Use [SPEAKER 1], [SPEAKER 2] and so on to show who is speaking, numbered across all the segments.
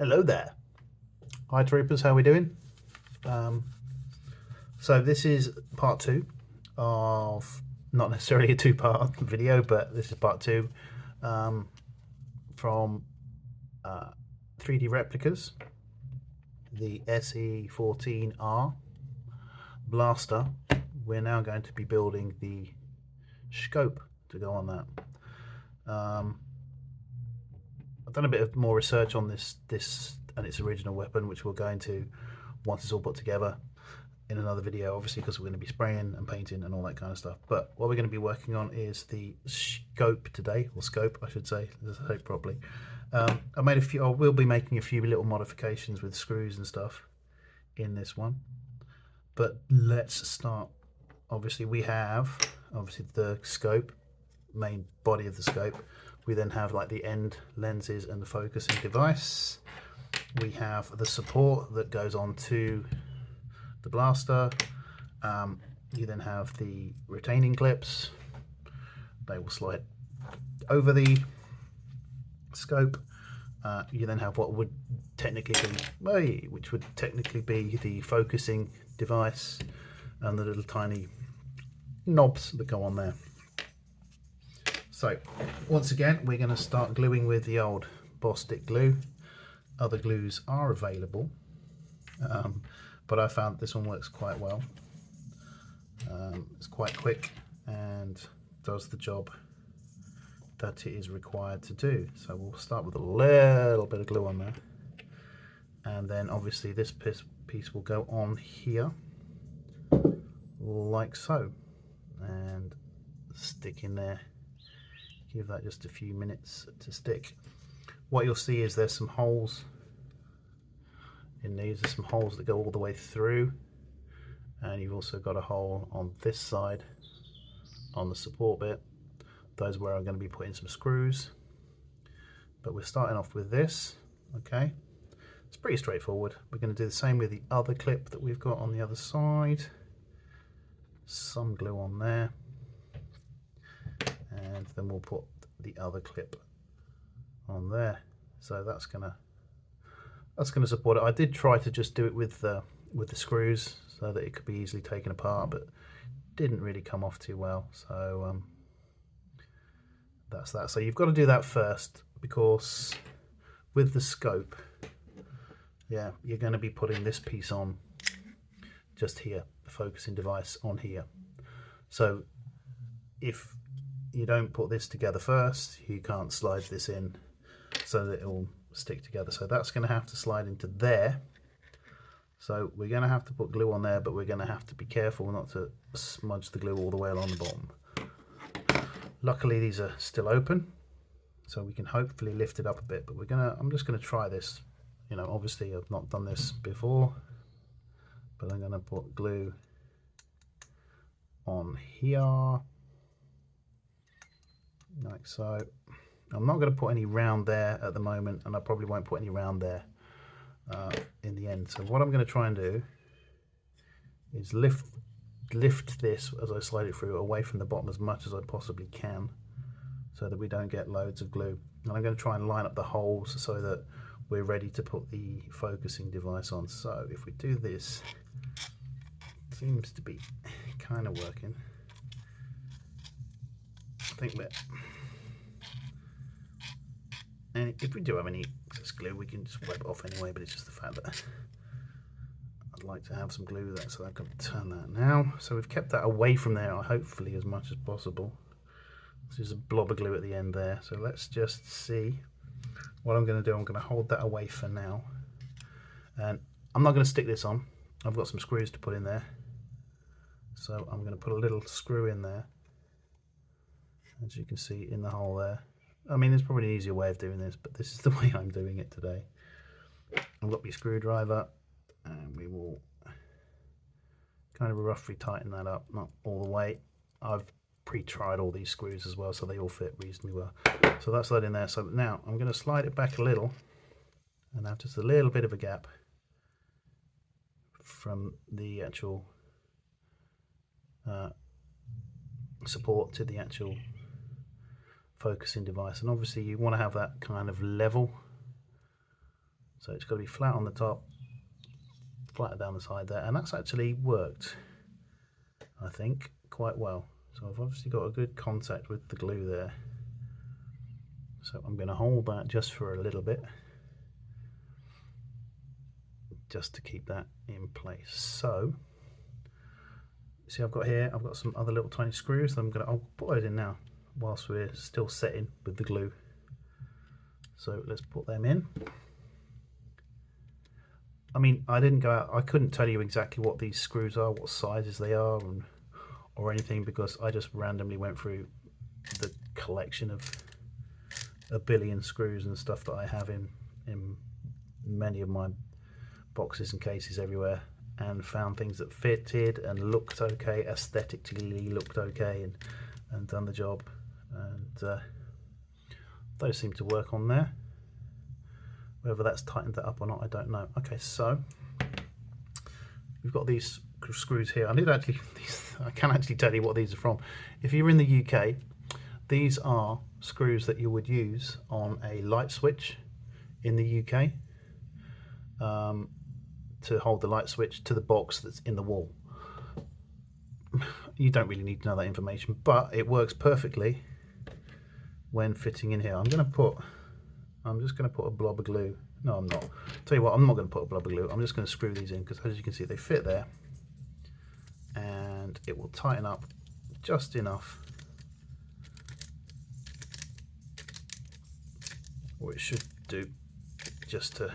[SPEAKER 1] Hello there. Hi troopers, how are we doing? So this is part two of, not necessarily a two-part video, but this is part two from 3D replicas, the SE-14R Blaster. We're now going to be building the scope to go on that. I've done a bit of more research on this and its original weapon, which we'll go into once it's all put together in another video, obviously, because we're going to be spraying and painting and all that kind of stuff. But what we're going to be working on is the scope today, or scope I should say, let's say it properly. I will be making a few little modifications with screws and stuff in this one, but let's start. Obviously we have the scope, main body of the scope. We then have like the end lenses and the focusing device. We have the support that goes on to the blaster. You then have the retaining clips. They will slide over the scope. You then have what would technically be the focusing device and the little tiny knobs that go on there. So once again, we're going to start gluing with the old Bostik glue. Other glues are available, but I found this one works quite well. It's quite quick and does the job that it is required to do. So we'll start with a little bit of glue on there, and then obviously this piece will go on here like so and stick in there. Give that just a few minutes to stick. What you'll see is there's some holes in these. There's some holes that go all the way through, and you've also got a hole on this side on the support bit. Those where I'm going to be putting some screws, but we're starting off with this. Okay, it's pretty straightforward. We're going to do the same with the other clip that we've got on the other side. Some glue on there, and then we'll put the other clip on there. So that's gonna support it. I did try to just do it with the screws so that it could be easily taken apart, but didn't really come off too well. So that's that. So you've got to do that first, because with the scope, yeah, you're going to be putting this piece on just here, the focusing device on here. So if you don't put this together first, you can't slide this in so that it will stick together. So that's going to have to slide into there. So we're going to have to put glue on there, but we're going to have to be careful not to smudge the glue all the way along the bottom. Luckily these are still open, so we can hopefully lift it up a bit, but I'm just going to try this. You know, obviously I've not done this before, but I'm going to put glue on here like so. I'm not going to put any round there at the moment, and I probably won't put any round there in the end. So what I'm going to try and do is lift this as I slide it through away from the bottom as much as I possibly can, so that we don't get loads of glue. And I'm going to try and line up the holes so that we're ready to put the focusing device on. So if we do this, it seems to be kind of working. I think and if we do have any excess glue, we can just wipe it off anyway, but it's just the fact that I'd like to have some glue there, so I'm going to turn that now. So we've kept that away from there, hopefully, as much as possible. There's a blob of glue at the end there, so let's just see what I'm going to do. I'm going to hold that away for now, and I'm not going to stick this on. I've got some screws to put in there, so I'm going to put a little screw in there, as you can see in the hole there. I mean, there's probably an easier way of doing this, but this is the way I'm doing it today. I've got my screwdriver, and we will kind of roughly tighten that up, not all the way. I've pre-tried all these screws as well, so they all fit reasonably well. So that's that in there. So now I'm going to slide it back a little, and have just a little bit of a gap from the actual support to the actual focusing device. And obviously you want to have that kind of level So it's got to be flat on the top, flatter down the side there, and that's actually worked, I think, quite well. So I've obviously got a good contact with the glue there. So I'm going to hold that just for a little bit, just to keep that in place. So see, I've got some other little tiny screws that I'll put those in now whilst we're still setting with the glue. So let's put them in. I mean, I didn't go out, I couldn't tell you exactly what these screws are, what sizes they are, or anything, because I just randomly went through the collection of a billion screws and stuff that I have in many of my boxes and cases everywhere, and found things that fitted and looked okay, aesthetically looked okay, and done the job, and those seem to work on there. Whether that's tightened that up or not, I don't know. Okay, so we've got these screws here. I can actually tell you what these are from. If you're in the UK, these are screws that you would use on a light switch in the UK to hold the light switch to the box that's in the wall. You don't really need to know that information, but it works perfectly when fitting in here. I'm just going to put a blob of glue. No, I'm not. Tell you what, I'm not going to put a blob of glue. I'm just going to screw these in, because as you can see, they fit there, and it will tighten up just enough, or it should do, just to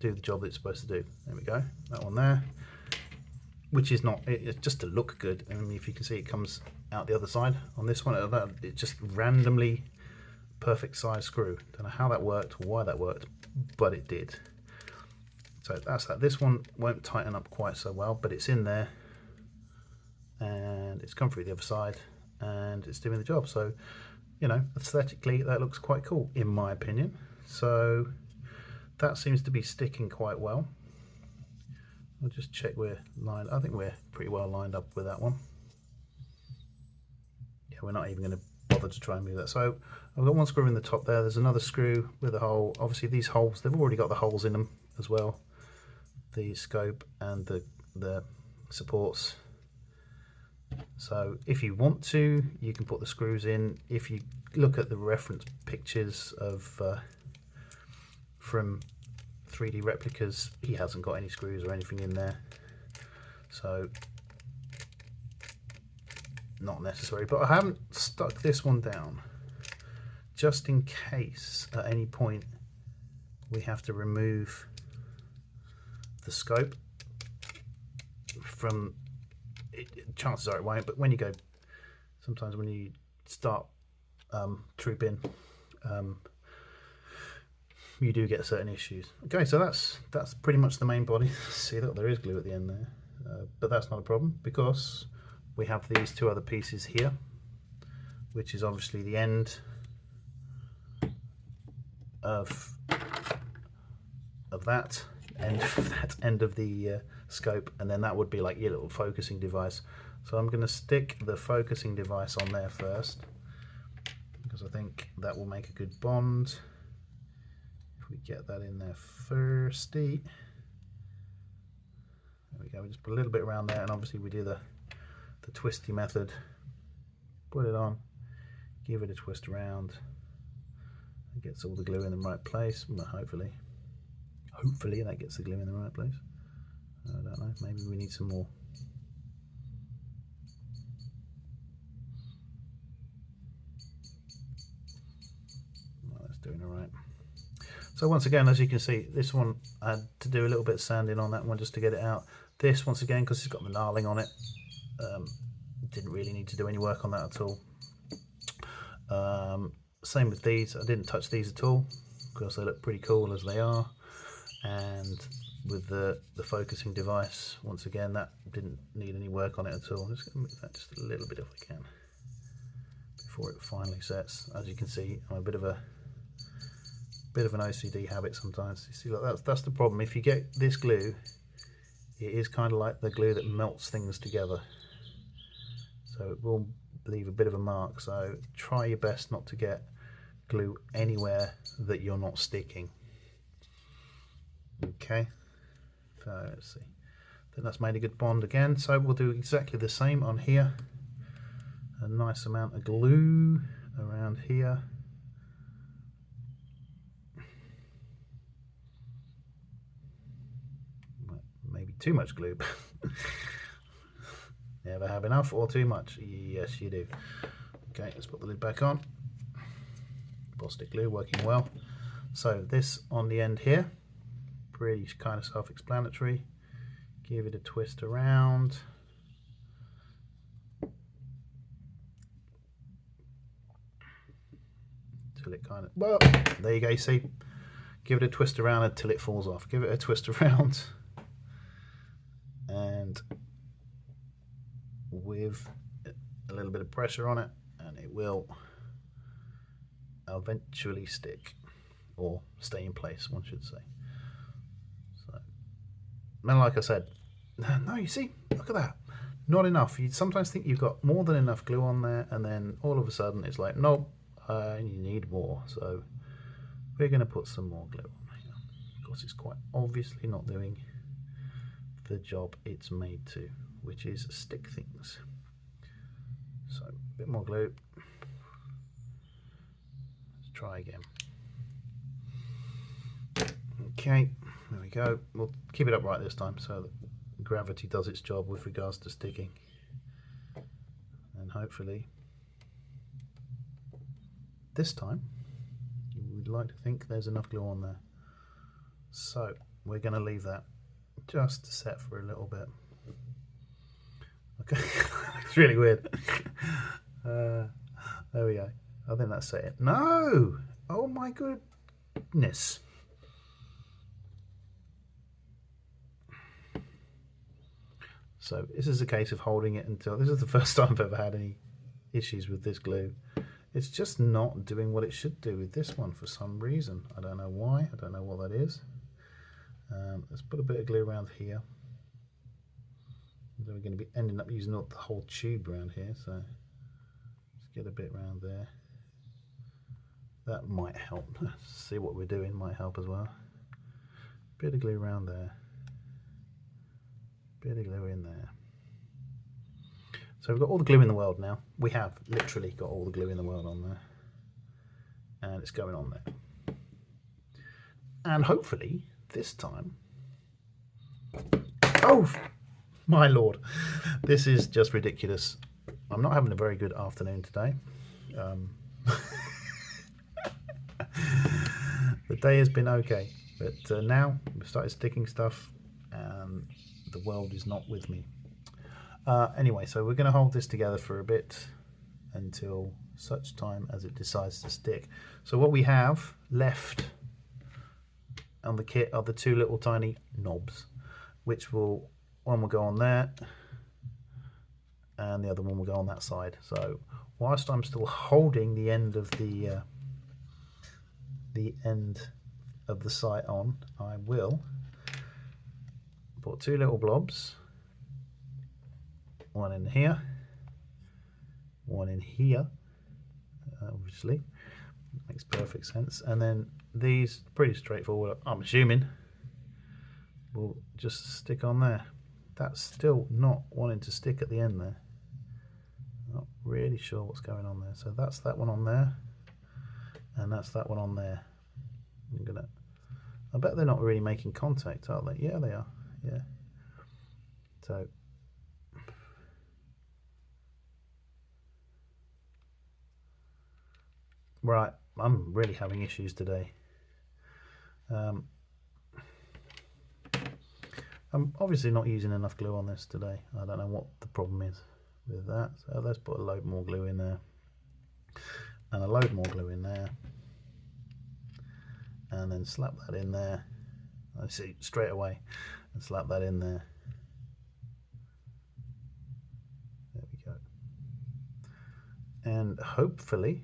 [SPEAKER 1] do the job that it's supposed to do. There we go, that one there, which is not, it's just to look good. I mean, if you can see, it comes out the other side on this one. It just randomly perfect size screw. Don't know how that worked or why that worked, but it did. So that's that. This one won't tighten up quite so well, but it's in there and it's come through the other side and it's doing the job. So, you know, aesthetically that looks quite cool in my opinion. So that seems to be sticking quite well. I'll just check we're lined. I think we're pretty well lined up with that one. Yeah, we're not even going to bother to try and move that. So I've got one screw in the top there. There's another screw with a hole. Obviously these holes, they've already got the holes in them as well, the scope and the supports. So if you want to, you can put the screws in. If you look at the reference pictures of from 3D Replicas, he hasn't got any screws or anything in there, so not necessary. But I haven't stuck this one down just in case at any point we have to remove the scope from it. Chances are it won't, but when you go, sometimes when you start trooping, you do get certain issues. Okay, so that's pretty much the main body. See that there is glue at the end there, but that's not a problem, because we have these two other pieces here, which is obviously the end of that end of the scope, and then that would be like your little focusing device. So I'm going to stick the focusing device on there first, because I think that will make a good bond. If we get that in there firsty, there we go. We just put a little bit around there, and obviously we do the twisty method. Put it on, give it a twist around, it gets all the glue in the right place. Well, hopefully that gets the glue in the right place. I don't know, maybe we need some more. Well, that's doing all right. So once again, as you can see, this one I had to do a little bit of sanding on that one just to get it out. This, once again, because it's got the knurling on it, didn't really need to do any work on that at all. Same with these. I didn't touch these at all because they look pretty cool as they are. And with the focusing device, once again, that didn't need any work on it at all. I'm just going to move that just a little bit if I can before it finally sets. As you can see, I'm a bit of an OCD habit sometimes. You see, like that's the problem. If you get this glue, it is kind of like the glue that melts things together, so it will leave a bit of a mark. So try your best not to get glue anywhere that you're not sticking. Okay, so let's see. I think that's made a good bond again. So we'll do exactly the same on here. A nice amount of glue around here. Maybe too much glue. Never have enough or too much? Yes, you do. Okay, let's put the lid back on. Bostik glue working well. So this on the end here, pretty kind of self-explanatory. Give it a twist around. Till it kind of, well, there you go, you see. Give it a twist around until it falls off. Give it a twist around. And with a little bit of pressure on it, and it will eventually stick, or stay in place, one should say. So, and like I said, no, you see, look at that. Not enough. You sometimes think you've got more than enough glue on there, and then all of a sudden it's like, nope, you need more. So we're going to put some more glue on here. Of course, it's quite obviously not doing the job it's made to, which is stick things. So a bit more glue. Let's try again. Okay, there we go. We'll keep it upright this time so that gravity does its job with regards to sticking, and hopefully this time you would like to think there's enough glue on there. So we're going to leave that just to set for a little bit. Okay, it's really weird. There we go. I think that's it. No! Oh my goodness. So this is a case of holding it until, this is the first time I've ever had any issues with this glue. It's just not doing what it should do with this one for some reason. I don't know why, I don't know what that is. Let's put a bit of glue around here. Then we're going to be ending up using the whole tube around here, so let's get a bit around there. That might help. See what we're doing might help as well. Bit of glue around there. Bit of glue in there. So we've got all the glue in the world now. We have literally got all the glue in the world on there. And it's going on there. And hopefully this time... Oh! My lord, this is just ridiculous. I'm not having a very good afternoon today. The day has been okay, but now we've started sticking stuff and the world is not with me. Anyway, so we're going to hold this together for a bit until such time as it decides to stick. So what we have left on the kit are the two little tiny knobs, which will... one will go on there and the other one will go on that side. So whilst I'm still holding the end of the sight on, I will put two little blobs, one in here, one in here, obviously makes perfect sense, and then these, pretty straightforward, I'm assuming, will just stick on there. That's still not wanting to stick at the end there. Not really sure what's going on there. So that's that one on there, and that's that one on there. I bet they're not really making contact, are they? Yeah, they are. Yeah. So right, I'm really having issues today. I'm obviously not using enough glue on this today. I don't know what the problem is with that. So let's put a load more glue in there. And a load more glue in there. And then slap that in there. I see, straight away. And slap that in there. There we go. And hopefully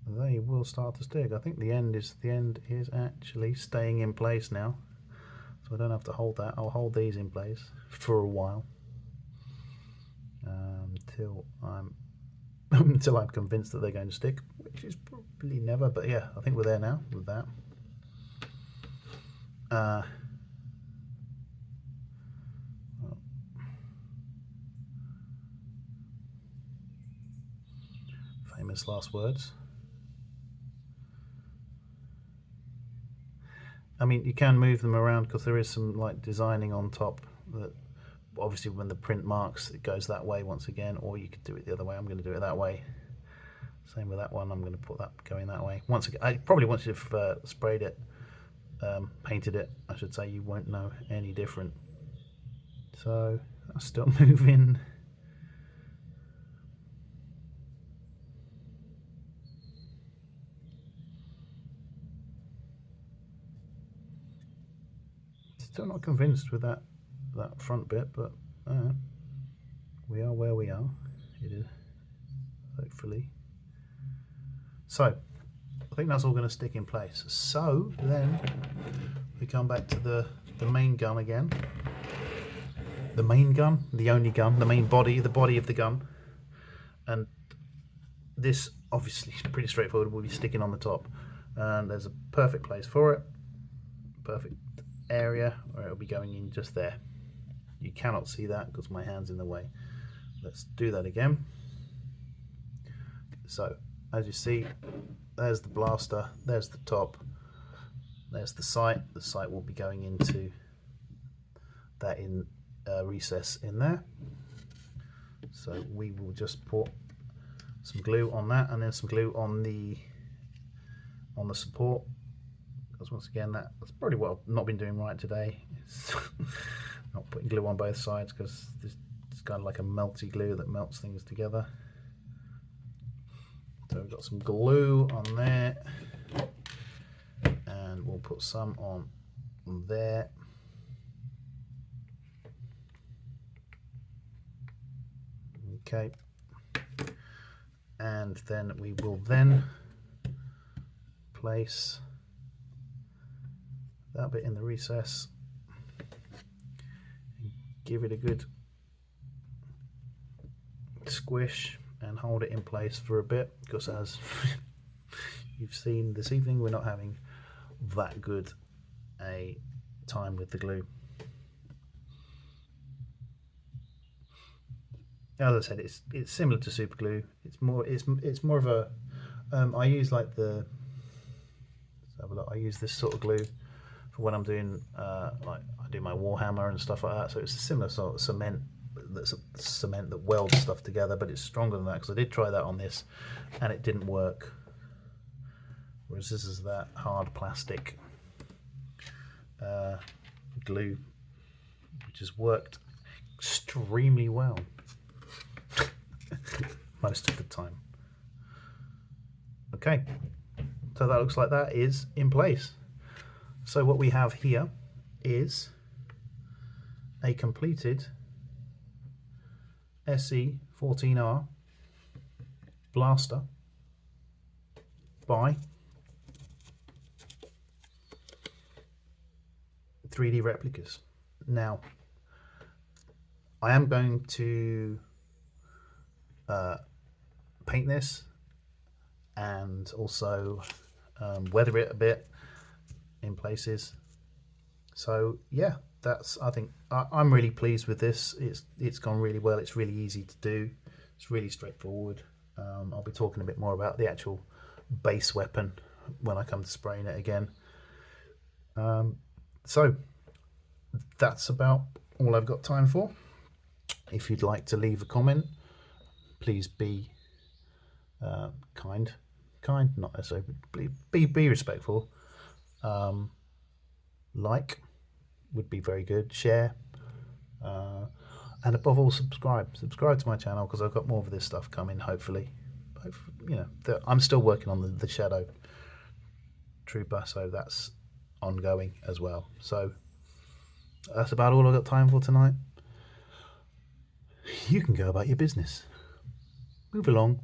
[SPEAKER 1] they will start to stick. I think the end is actually staying in place now, so I don't have to hold that. I'll hold these in place for a while until I'm until I'm convinced that they're going to stick, which is probably never, but yeah, I think we're there now with that. Famous last words. I mean, you can move them around because there is some like designing on top that obviously when the print marks it goes that way once again, or you could do it the other way. I'm going to do it that way. Same with that one. I'm going to put that going that way. Once again, I probably once you've sprayed it, painted it, I should say, you won't know any different. So I'm still moving. Still not convinced with that front bit, but we are where we are. It is, hopefully. So I think that's all going to stick in place. So then we come back to the main gun again. The main gun, the only gun, the main body, the body of the gun. And this obviously is pretty straightforward. We'll be sticking on the top, and there's a perfect place for it. Perfect area where it'll be going in just there. You cannot see that because my hand's in the way. Let's do that again. So as you see, there's the blaster, there's the top, there's the sight. The sight will be going into that in recess in there. So we will just put some glue on that, and then some glue on the support. Because once again, that's probably what I've not been doing right today. It's not putting glue on both sides because it's kind of like a melty glue that melts things together. So we've got some glue on there, and we'll put some on there. Okay, and then we will then place that bit in the recess and give it a good squish and hold it in place for a bit, because as you've seen this evening, we're not having that good a time with the glue. As I said, it's similar to super glue. It's more of a I use like the, let's have a look, I use this sort of glue for when I'm doing like I do my Warhammer and stuff like that. So it's a similar sort of cement. That's a cement that welds stuff together, but it's stronger than that, because I did try that on this and it didn't work. Whereas this is that hard plastic glue, which has worked extremely well most of the time. Okay, so that looks like that is in place. So what we have here is a completed SE-14R Blaster by 3D Replicas. Now, I am going to paint this and also weather it a bit in places. So yeah, I think I'm really pleased with this. It's gone really well. It's really easy to do. It's really straightforward. I'll be talking a bit more about the actual base weapon when I come to spraying it again. So that's about all I've got time for. If you'd like to leave a comment, please be kind, not necessarily, be respectful. Like would be very good. Share, and above all, subscribe to my channel, because I've got more of this stuff coming. Hopefully, you know, I'm still working on the Shadow Trooper, so that's ongoing as well. So that's about all I've got time for tonight. You can go about your business. Move along.